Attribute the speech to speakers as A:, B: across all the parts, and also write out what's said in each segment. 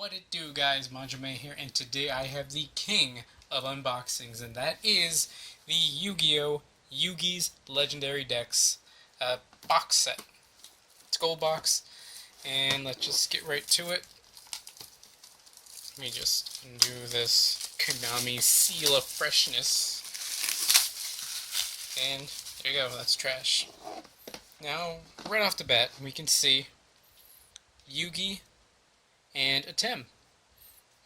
A: What it do, guys? Manjoume here, and today I have the king of unboxings, and that is the Yu-Gi-Oh! Yugi's Legendary Decks box set. It's a gold box, and let's just get right to it. Let me just do this Konami seal of freshness. And there you go, that's trash. Now, right off the bat, we can see Yugi and a Tem.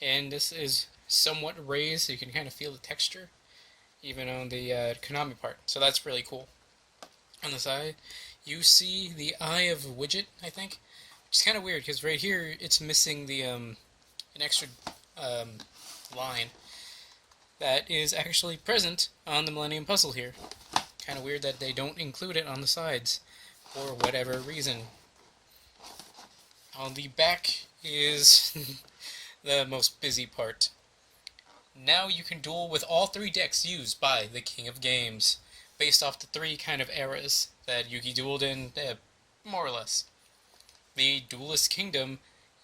A: And this is somewhat raised, so you can kind of feel the texture, even on the Konami part. So that's really cool. On the side, you see the Eye of Widget, I think, which is kind of weird, because right here, it's missing the an extra line that is actually present on the Millennium Puzzle here. Kind of weird that they don't include it on the sides, for whatever reason. On the back is the most busy part. Now you can duel with all three decks used by the King of Games, based off the three kind of eras that Yugi dueled in, more or less. The Duelist Kingdom,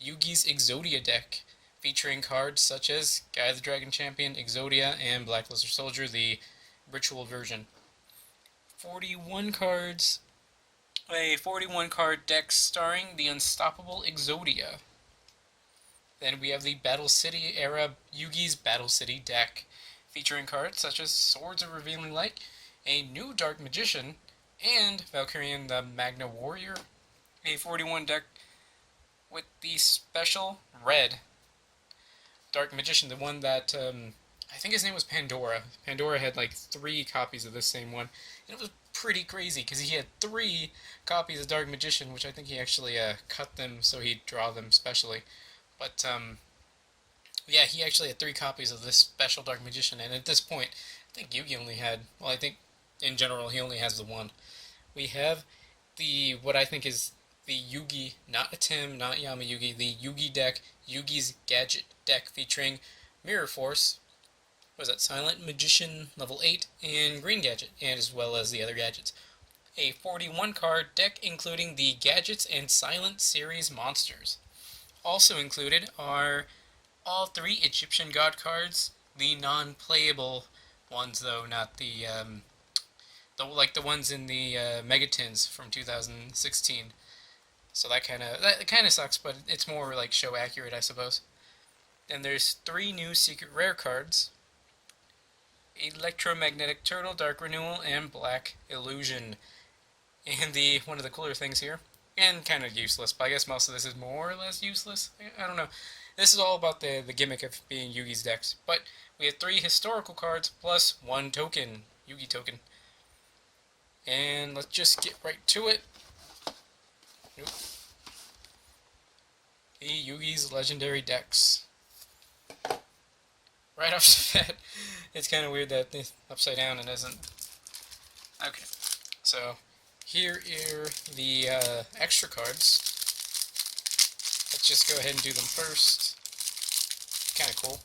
A: Yugi's Exodia deck, featuring cards such as Guy the Dragon Champion, Exodia, and Black Lizard Soldier, the ritual version. 41 cards, a 41 card deck starring the unstoppable Exodia. Then we have the Battle City era Yugi's Battle City deck, featuring cards such as Swords of Revealing Light, a new Dark Magician, and Valkyrian the Magna Warrior. A 41 deck with the special red Dark Magician, the one that, I think his name was Pandora. Pandora had like 3 copies of this same one, and it was pretty crazy, because he had 3 copies of Dark Magician, which I think he actually cut them so he'd draw them specially. But, yeah, he actually had 3 copies of this special Dark Magician, and at this point, I think Yugi only had, well, I think, in general, he only has the one. We have the, what I think is the Yugi, not a Tim, not Yama Yugi, the Yugi deck, Yugi's Gadget deck, featuring Mirror Force, what is that, Silent Magician level 8, and Green Gadget, and as well as the other gadgets. A 41 card deck including the Gadgets and Silent series monsters. Also included are all 3 Egyptian God cards, the non-playable ones though, not the like the ones in the Megatins from 2016. So that kind of sucks, but it's more like show accurate, I suppose. Then there's 3 new secret rare cards: Electromagnetic Turtle, Dark Renewal, and Black Illusion. And one of the cooler things here, and kind of useless, but I guess most of this is more or less useless. I don't know. This is all about the gimmick of being Yugi's decks. But we have 3 historical cards plus 1 token, Yugi token. And let's just get right to it. Nope. The Yugi's Legendary Decks. Right off the bat, it's kind of weird that it's upside down and isn't. Okay, so here are the extra cards. Let's just go ahead and do them first. Kind of cool.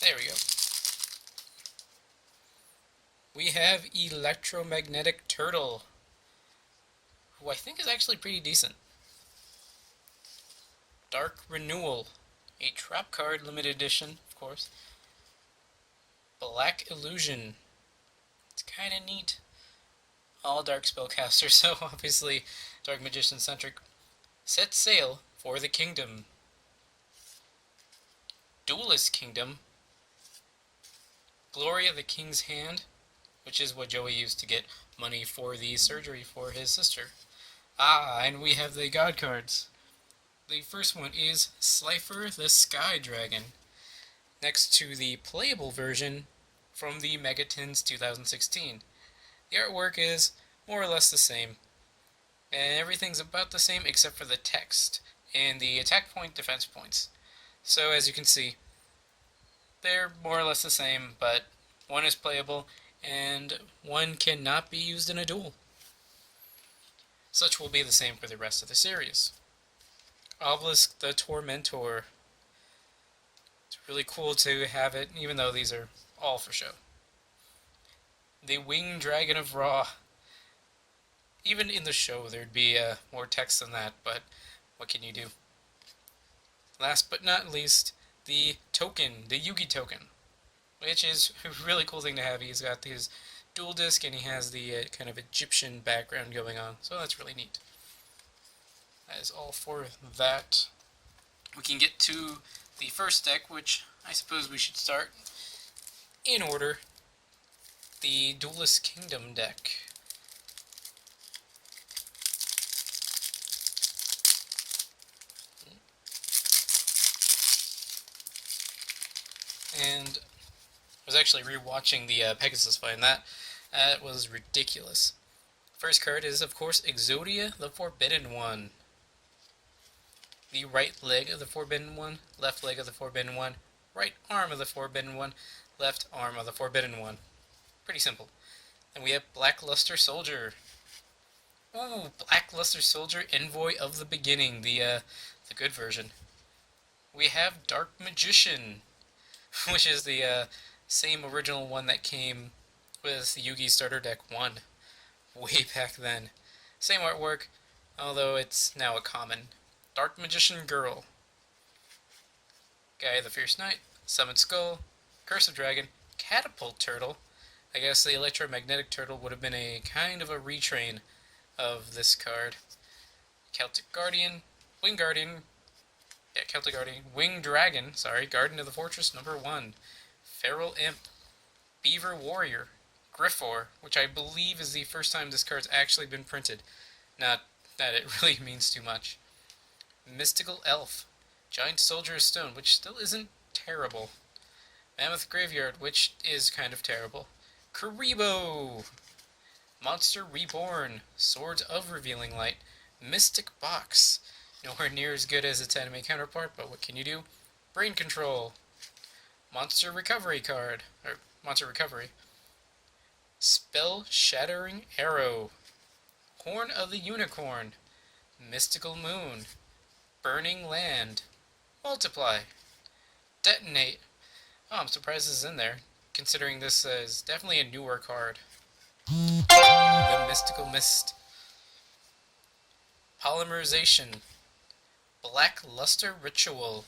A: There we go. We have Electromagnetic Turtle, who I think is actually pretty decent. Dark Renewal, a trap card, limited edition, of course. Black Illusion, it's kind of neat. All Dark Spellcaster, so obviously Dark Magician centric. Set Sail for the Kingdom. Duelist Kingdom. Glory of the King's Hand, which is what Joey used to get money for the surgery for his sister. And we have the God cards. The first one is Slifer the Sky Dragon, next to the playable version from the Megatins 2016. The artwork is more or less the same, and everything's about the same except for the text and the attack point, defense points. So as you can see, they're more or less the same, but one is playable and one cannot be used in a duel. Such will be the same for the rest of the series. Obelisk the Tormentor. It's really cool to have it, even though these are all for show. The Winged Dragon of Ra. Even in the show, there'd be more text than that, but what can you do? Last but not least, the token, the Yugi token, which is a really cool thing to have. He's got his dual disc and he has the kind of Egyptian background going on, so that's really neat. That is all for that. We can get to the first deck, which I suppose we should start in order. The Duelist Kingdom deck. And I was actually rewatching the Pegasus fight, and that was ridiculous. First card is, of course, Exodia, the Forbidden One. The right leg of the Forbidden One, left leg of the Forbidden One, right arm of the Forbidden One, left arm of the Forbidden One. Pretty simple. And we have Blackluster Soldier. Ooh, Blackluster Soldier, Envoy of the Beginning, the good version. We have Dark Magician, which is the same original one that came with Yugi Starter Deck 1 way back then. Same artwork, although it's now a common. Dark Magician Girl. Gaia the Fierce Knight, Summon Skull, Curse of Dragon, Catapult Turtle. I guess the Electromagnetic Turtle would have been a kind of a retrain of this card. Celtic Guardian, Wing Guardian, Celtic Guardian, Wing Dragon, Guardian of the Fortress #1, Feral Imp, Beaver Warrior, Griffor, which I believe is the first time this card's actually been printed. Not that it really means too much. Mystical Elf, Giant Soldier of Stone, which still isn't terrible. Mammoth Graveyard, which is kind of terrible. Karibo! Monster Reborn, Swords of Revealing Light, Mystic Box, nowhere near as good as its anime counterpart, but what can you do? Brain Control, Monster Recovery card, or Monster Recovery, Spell Shattering Arrow, Horn of the Unicorn, Mystical Moon, Burning Land, Multiply, Detonate. Oh, I'm surprised this is in there, considering this is definitely a newer card. The Mystical Mist, Polymerization, Blackluster Ritual,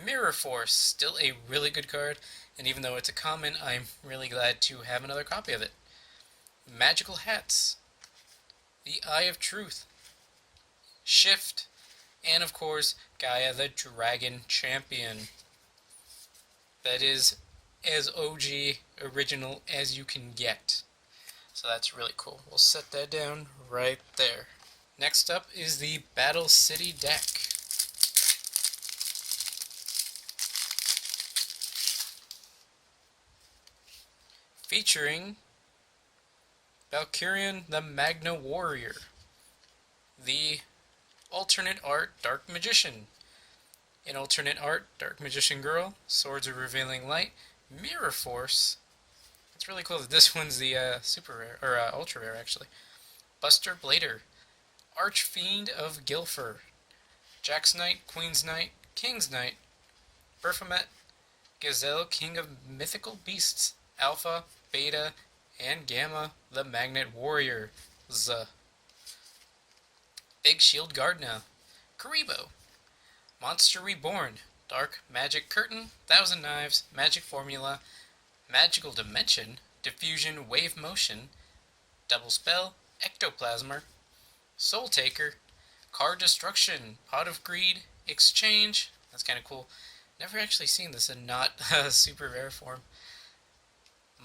A: Mirror Force, still a really good card, and even though it's a common, I'm really glad to have another copy of it. Magical Hats, The Eye of Truth, Shift, and of course, Gaia the Dragon Champion. That is as OG original as you can get. So that's really cool. We'll set that down right there. Next up is the Battle City deck. Featuring Valkyrian the Magna Warrior, the alternate art Dark Magician, in alternate art Dark Magician Girl, Swords of Revealing Light, Mirror Force. It's really cool that this one's the super rare, or ultra rare actually. Buster Blader, Archfiend of Gilfer, Jack's Knight, Queen's Knight, King's Knight, Baphomet, Gazelle, King of Mythical Beasts, Alpha, Beta, and Gamma, the Magnet Warrior. Big Shield Guard now. Karibo, Monster Reborn, Dark Magic Curtain, Thousand Knives, Magic Formula, Magical Dimension, Diffusion Wave Motion, Double Spell, Ectoplasmer, Soul Taker, Card Destruction, Pot of Greed, Exchange. That's kind of cool. Never actually seen this in not super rare form.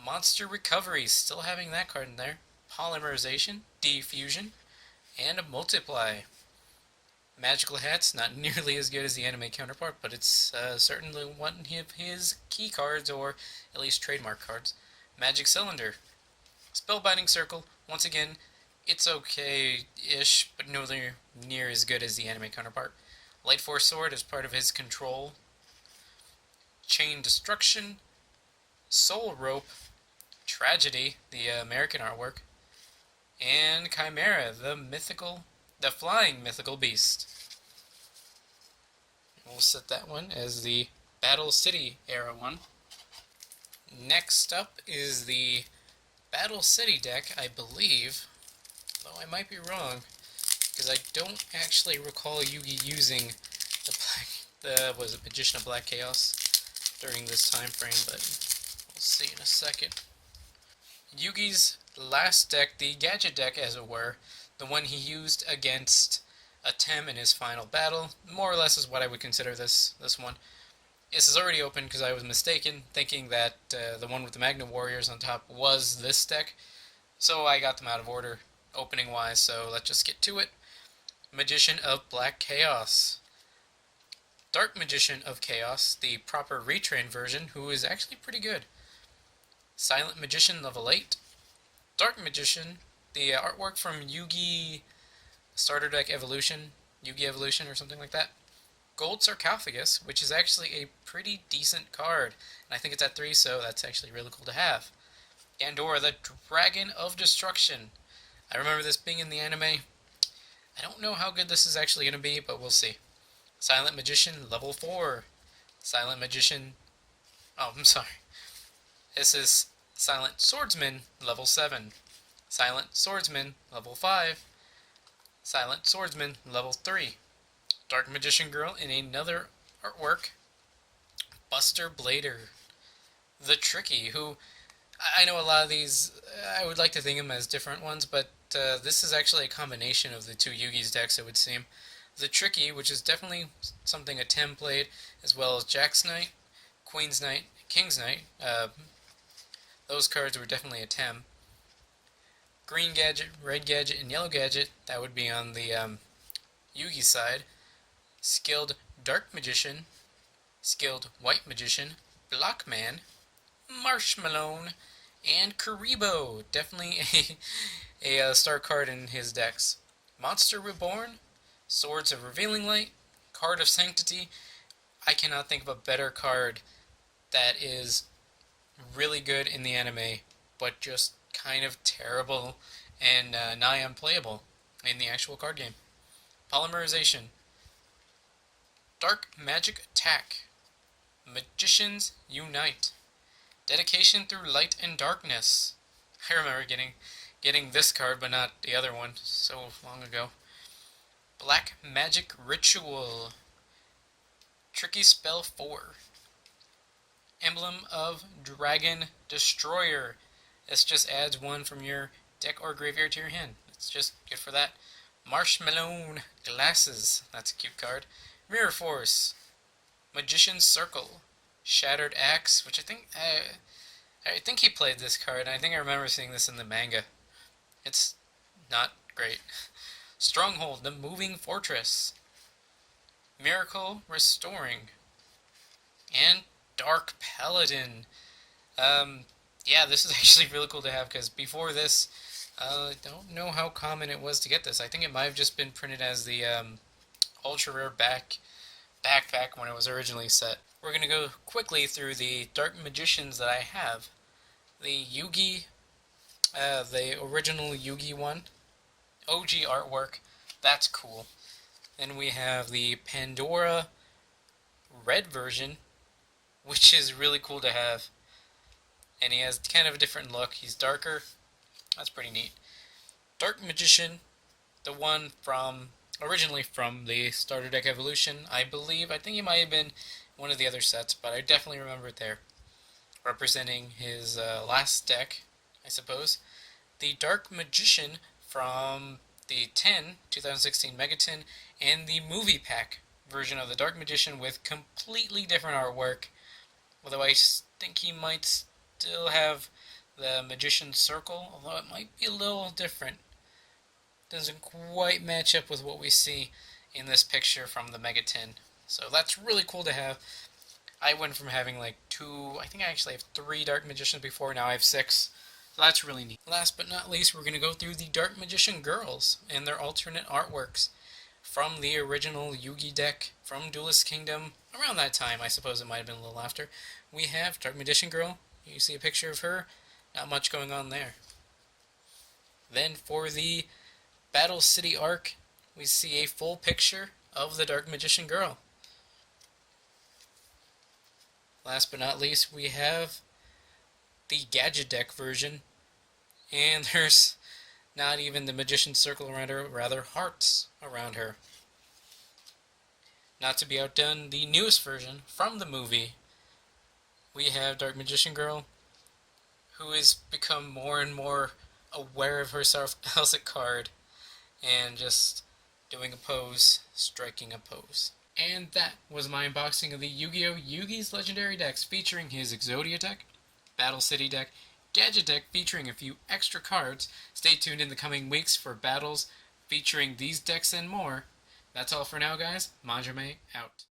A: Monster Recovery, still having that card in there. Polymerization, Diffusion, and a Multiply. Magical Hats, not nearly as good as the anime counterpart, but it's certainly one of his key cards, or at least trademark cards. Magic Cylinder, Spellbinding Circle, once again, it's okay-ish, but nowhere near as good as the anime counterpart. Light Force Sword as part of his control. Chain Destruction, Soul Rope, Tragedy, the American artwork, and Chimera, the flying mythical beast. We'll set that one as the Battle City era one. Next up is the Battle City deck, I believe. though I might be wrong, because I don't actually recall Yugi using the was it Magician of Black Chaos during this time frame, but we'll see in a second. Yugi's last deck, the gadget deck as it were, the one he used against Atem in his final battle, more or less is what I would consider this one. This is already open because I was mistaken, thinking that the one with the Magna Warriors on top was this deck, so I got them out of order opening wise, so let's just get to it. Magician of Black Chaos. Dark Magician of Chaos, the proper retrain version, who is actually pretty good. Silent Magician level 8. Dark Magician, the artwork from Yugi Starter Deck Evolution, Yugi Evolution or something like that. Gold Sarcophagus, which is actually a pretty decent card, and I think it's at 3, so that's actually really cool to have. Gandora, the Dragon of Destruction. I remember this being in the anime. I don't know how good this is actually going to be, but we'll see. Silent Magician, level 4. Silent Magician... Oh, I'm sorry. This is Silent Swordsman, level 7. Silent Swordsman, level 5. Silent Swordsman, level 3. Dark Magician Girl in another artwork. Buster Blader. The Tricky, who... I know a lot of these, I would like to think of them as different ones, but this is actually a combination of the two Yugi's decks, it would seem. The Tricky, which is definitely something Atem played, as well as Jack's Knight, Queen's Knight, King's Knight. Those cards were definitely Atem. Green Gadget, Red Gadget, and Yellow Gadget, that would be on the Yugi side. Skilled Dark Magician, Skilled White Magician, Blockman, Marshmallow, and Karibo. Definitely a star card in his decks. Monster Reborn, Swords of Revealing Light, Card of Sanctity. I cannot think of a better card that is really good in the anime, but just kind of terrible and nigh unplayable in the actual card game. Polymerization. Dark Magic Attack. Magicians Unite. Dedication through Light and Darkness. I remember getting this card, but not the other one, so long ago. Black Magic Ritual. Tricky Spell 4. Emblem of Dragon Destroyer. This just adds one from your deck or graveyard to your hand. It's just good for that. Marshmallow Glasses. That's a cute card. Mirror Force. Magician's Circle. Shattered Axe, which I think he played this card, and I think I remember seeing this in the manga. It's not great. Stronghold, the Moving Fortress. Miracle Restoring. And Dark Paladin. Yeah, this is actually really cool to have, because before this, I don't know how common it was to get this. I think it might have just been printed as the ultra rare backpack when it was originally set. We're going to go quickly through the Dark Magicians that I have. The Yugi, the original Yugi one, OG artwork, that's cool. Then we have the Pandora red version, which is really cool to have. And he has kind of a different look. He's darker. That's pretty neat. Dark Magician, the one originally from the Starter Deck Evolution, I believe. I think he might have been one of the other sets, but I definitely remember it there. Representing his last deck, I suppose. The Dark Magician from the 2016 Megaton, and the movie pack version of the Dark Magician with completely different artwork. Although I think he might still have the Magician's Circle, although it might be a little different. Doesn't quite match up with what we see in this picture from the Megaton. So that's really cool to have. I went from having like 2, I think I actually have 3 Dark Magicians before, now I have 6. So that's really neat. Last but not least, we're going to go through the Dark Magician Girls and their alternate artworks from the original Yugi deck from Duelist Kingdom. Around that time, I suppose it might have been a little after. We have Dark Magician Girl. You see a picture of her. Not much going on there. Then for the Battle City arc, we see a full picture of the Dark Magician Girl. Last but not least, we have the Gadget Deck version. And there's Not even the magician's circle around her, rather hearts around her. Not to be outdone, the newest version from the movie, we have Dark Magician Girl, who has become more and more aware of herself as a card and just doing a pose, striking a pose. And that was my unboxing of the Yu-Gi-Oh! Yugi's Legendary decks featuring his Exodia deck, Battle City deck, Gadget deck featuring a few extra cards. Stay tuned in the coming weeks for battles featuring these decks and more. That's all for now, guys. Manjoume out.